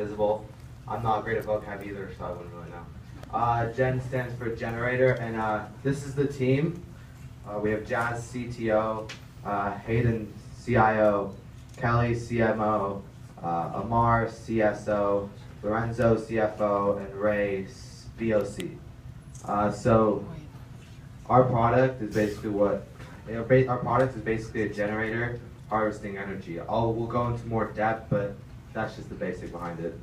visible. I'm not great at vocab either, so I wouldn't really know. Gen stands for generator, and this is the team. We have Jazz CTO, Hayden CIO, Kelly CMO, Amar CSO, Lorenzo CFO, and Ray BOC. So our product is basically our product is basically a generator harvesting energy. We'll go into more depth, but that's just the basic behind it.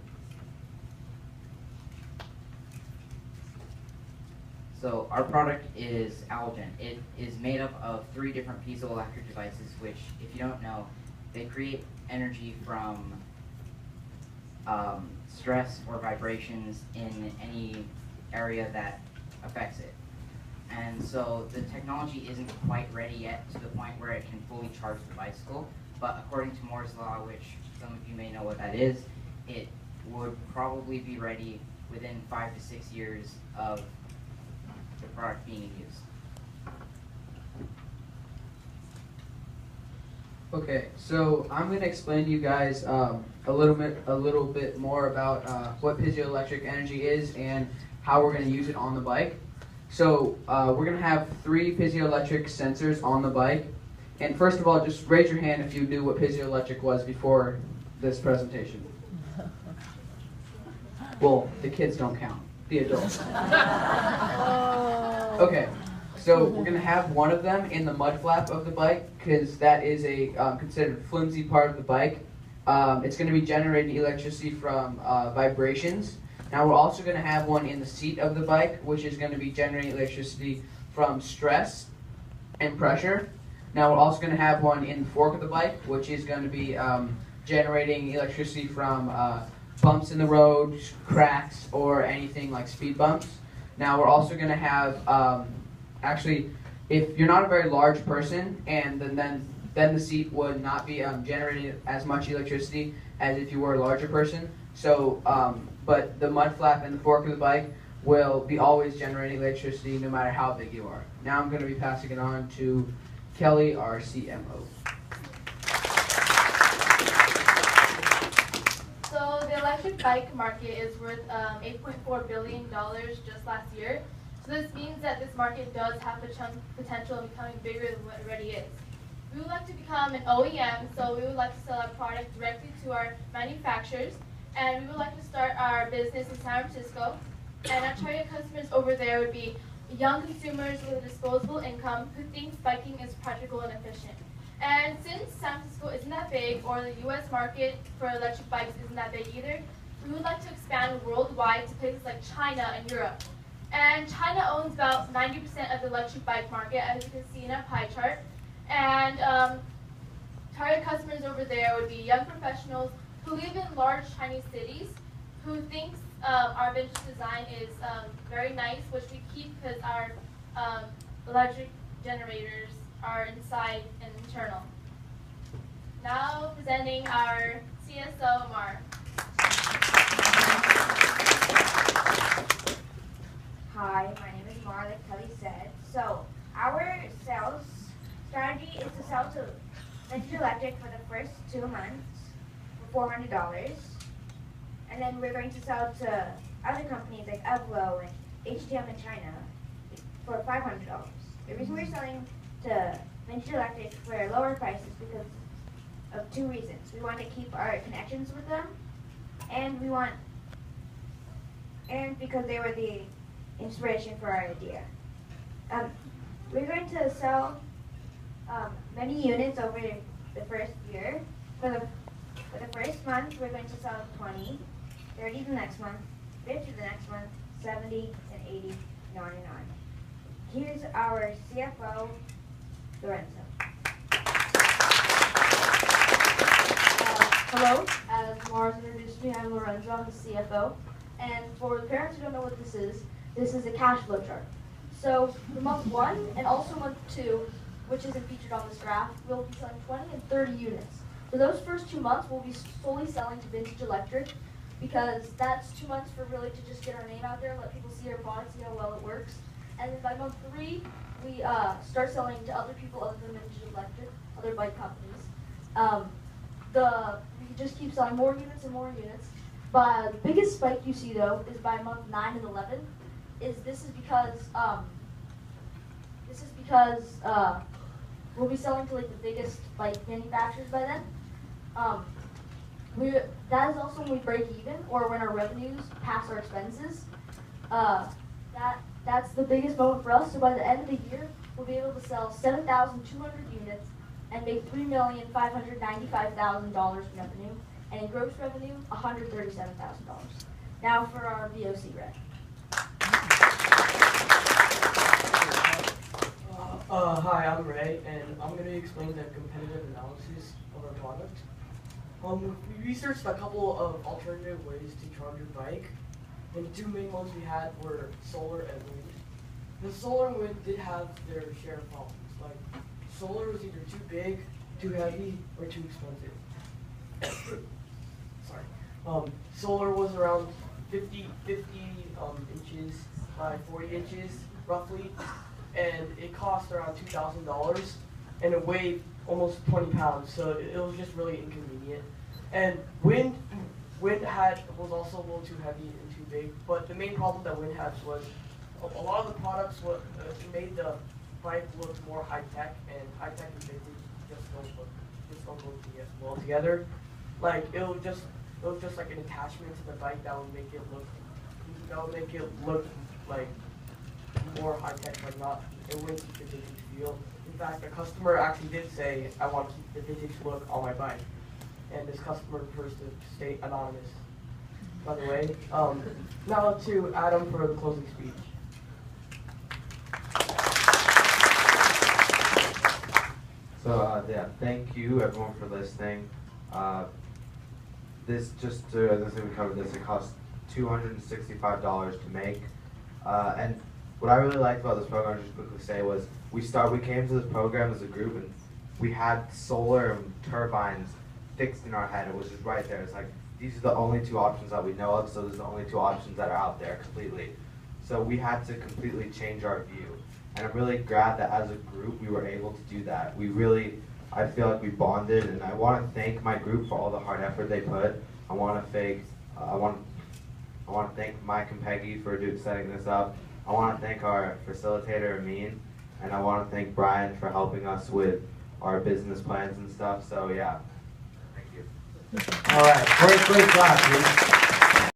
So our product is Algen. It is made up of 3 different piezoelectric devices, which, if you don't know, they create energy from stress or vibrations in any area that affects it. And so the technology isn't quite ready yet to the point where it can fully charge the bicycle, but according to Moore's law, which some of you may know what that is, it would probably be ready within 5 to 6 years of the product being used. Okay, so I'm going to explain to you guys a little bit more about what piezoelectric energy is and how we're going to use it on the bike. So we're going to have 3 piezoelectric sensors on the bike. And first of all, just raise your hand if you knew what piezoelectric was before this presentation. Well, the kids don't count, the adults. Okay, so we're going to have one of them in the mud flap of the bike because that is a considered flimsy part of the bike. It's going to be generating electricity from vibrations. Now we're also going to have one in the seat of the bike, which is going to be generating electricity from stress and pressure. Now we're also going to have one in the fork of the bike, which is going to be generating electricity from bumps in the road, cracks, or anything like speed bumps. Now we're also going to have, actually, if you're not a very large person, and then the seat would not be generating as much electricity as if you were a larger person. So, but the mud flap and the fork of the bike will be always generating electricity no matter how big you are. Now I'm going to be passing it on to Kelly, our CMO. So the electric bike market is worth $8.4 billion just last year. So this means that this market does have the potential of becoming bigger than what it already is. We would like to become an OEM, so we would like to sell our product directly to our manufacturers, and we would like to start our business in San Francisco. And our target customers over there would be young consumers with a disposable income who think biking is practical and efficient. And since San Francisco isn't that big, or the US market for electric bikes isn't that big either, we would like to expand worldwide to places like China and Europe. And China owns about 90% of the electric bike market, as you can see in our pie chart. And target customers over there would be young professionals who live in large Chinese cities, who thinks our vintage design is very nice, which we keep because our electric generators are inside and internal. Now presenting our CSO, Amar. Hi, my name is Amar, like Kelly said. So our sales strategy is to sell to Vintage Electric for the first 2 months for $400. And then we're going to sell to other companies like Evlo and HTM in China for $500. The reason we're selling to Vintage Electric for lower prices is because of 2 reasons. We want to keep our connections with them, and because they were the inspiration for our idea. We're going to sell many units over the first year. For the first month, we're going to sell 20, 30 the next month, 50 the next month, 70 and 80, and on and on. Here's our CFO, Lorenzo. Hello, as Mars introduced me, I'm Lorenzo, I'm the CFO. And for the parents who don't know what this is a cash flow chart. So for month 1 and also month 2, which isn't featured on this graph, we'll be selling 20 and 30 units. For those first 2 months, we'll be solely selling to Vintage Electric because that's 2 months for really to just get our name out there, let people see our product, see how well it works. And then by month 3, we start selling to other people other than Vintage Electric, other bike companies. We just keep selling more units and more units. But the biggest spike you see though is by month 9 and 11. This is because we'll be selling to like the biggest bike manufacturers by then. That is also when we break even or when our revenues pass our expenses. That's the biggest moment for us. So by the end of the year, we'll be able to sell 7,200 units and make $3,595,000 in revenue, and in gross revenue, $137,000. Now for our VOC rep. Hi, I'm Ray, and I'm going to explain the competitive analysis of our product. We researched a couple of alternative ways to charge your bike, and the two main ones we had were solar and wind. The solar and wind did have their share of problems. Like, solar was either too big, too heavy, or too expensive. Sorry. Solar was around 50 inches by 40 inches, roughly, and it cost around $2,000, and it weighed almost 20 pounds, so it was just really inconvenient. And wind was also a little too heavy and too big, but the main problem that wind had was a lot of the products made the bike look more high-tech, and high-tech and vintage just don't go well together. Like, it was just like an attachment to the bike that would make it look like more high-tech, but it wouldn't keep the vintage feel. In fact, the customer actually did say, I want to keep the vintage look on my bike. And this customer prefers to stay anonymous, by the way. Now to Adam for the closing speech. So yeah, thank you everyone for listening. As I said, we covered this. It costs $265 to make, and what I really liked about this program, just quickly say, was we came to this program as a group, and we had solar and turbines fixed in our head. It was just right there. It's like, these are the only two options that we know of, so there's the only two options that are out there completely. So we had to completely change our view. And I'm really glad that as a group we were able to do that. I feel like we bonded, and I want to thank my group for all the hard effort they put. I want to thank Mike and Peggy for setting this up. I want to thank our facilitator, Amin, and I want to thank Brian for helping us with our business plans and stuff. So yeah, thank you. All right, great class, dude.